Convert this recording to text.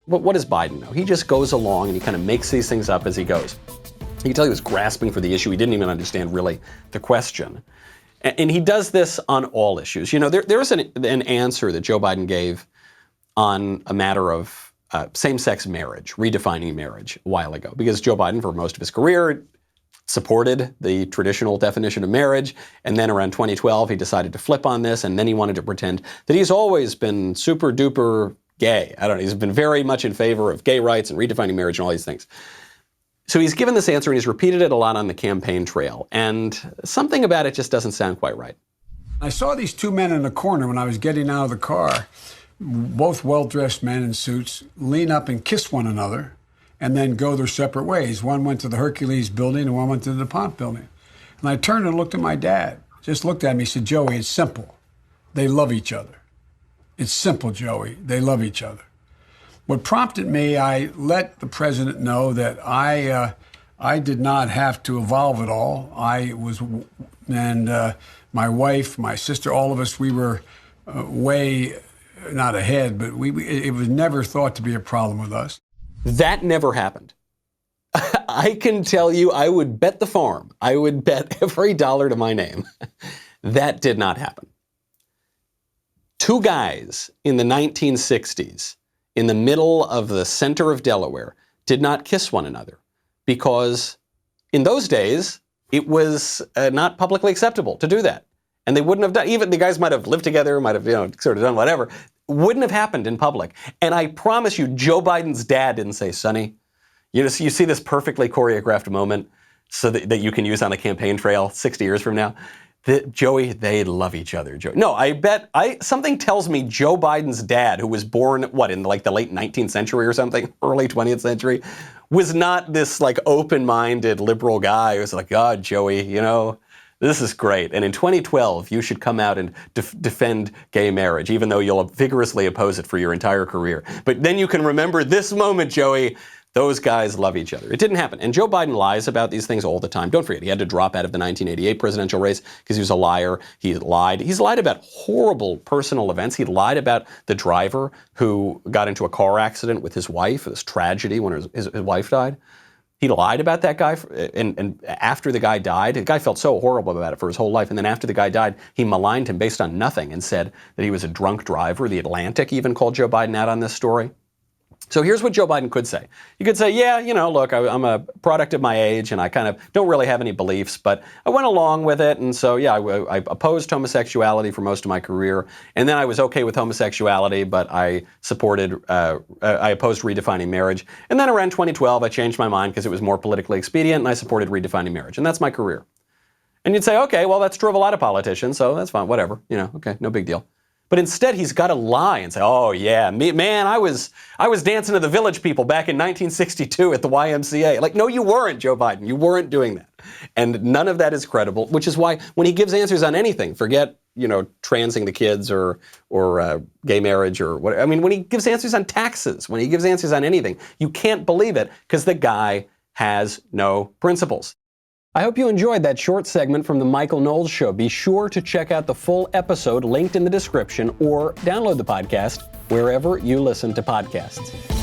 what does Biden know? He just goes along and he kind of makes these things up as he goes. You can tell he was grasping for the issue. He didn't even understand really the question. And he does this on all issues. You know, there was an answer that Joe Biden gave on a matter of same-sex marriage, redefining marriage a while ago, because Joe Biden, for most of his career, supported the traditional definition of marriage. And then around 2012, he decided to flip on this. And then he wanted to pretend that he's always been super duper gay. I don't know. He's been very much in favor of gay rights and redefining marriage and all these things. So he's given this answer and he's repeated it a lot on the campaign trail. And something about it just doesn't sound quite right. I saw these two men in the corner when I was getting out of the car, both well-dressed men in suits, lean up and kiss one another and then go their separate ways. One went to the Hercules building and one went to the DuPont building. And I turned and looked at my dad, just looked at me, he said, Joey, it's simple. They love each other. It's simple, Joey. They love each other. What prompted me, I let the president know that I did not have to evolve at all. My wife, my sister, all of us, we were way, not ahead, but it was never thought to be a problem with us. That never happened. I can tell you, I would bet the farm. I would bet every dollar to my name. That did not happen. Two guys in the 1960s, in the middle of the center of Delaware, did not kiss one another because in those days, it was not publicly acceptable to do that. And they wouldn't have done, even the guys might have lived together, might have, sort of done whatever. Wouldn't have happened in public. And I promise you, Joe Biden's dad didn't say, Sonny, you see this perfectly choreographed moment so that you can use on a campaign trail 60 years from now. Joey, they love each other. No, I bet, something tells me Joe Biden's dad, who was born, in like the late 19th century or something, early 20th century, was not this like open-minded liberal guy who was like, God, Joey, this is great. And in 2012, you should come out and defend gay marriage, even though you'll vigorously oppose it for your entire career. But then you can remember this moment, Joey. Those guys love each other. It didn't happen. And Joe Biden lies about these things all the time. Don't forget, he had to drop out of the 1988 presidential race because he was a liar. He lied. He's lied about horrible personal events. He lied about the driver who got into a car accident with his wife, this tragedy when his wife died. He lied about that guy, and after the guy died, the guy felt so horrible about it for his whole life. And then after the guy died, he maligned him based on nothing and said that he was a drunk driver. The Atlantic even called Joe Biden out on this story. So here's what Joe Biden could say. You could say, yeah, look, I'm a product of my age and I kind of don't really have any beliefs, but I went along with it. And so, yeah, I opposed homosexuality for most of my career. And then I was okay with homosexuality, but I opposed redefining marriage. And then around 2012, I changed my mind because it was more politically expedient and I supported redefining marriage. And that's my career. And you'd say, okay, well, that's true of a lot of politicians, so that's fine, whatever, okay, no big deal. But instead, he's got to lie and say, oh, yeah, I was dancing to the Village People back in 1962 at the YMCA. Like, no, you weren't, Joe Biden. You weren't doing that. And none of that is credible, which is why when he gives answers on anything, forget, transing the kids or gay marriage or what. I mean, when he gives answers on taxes, when he gives answers on anything, you can't believe it because the guy has no principles. I hope you enjoyed that short segment from the Michael Knowles Show. Be sure to check out the full episode linked in the description or download the podcast wherever you listen to podcasts.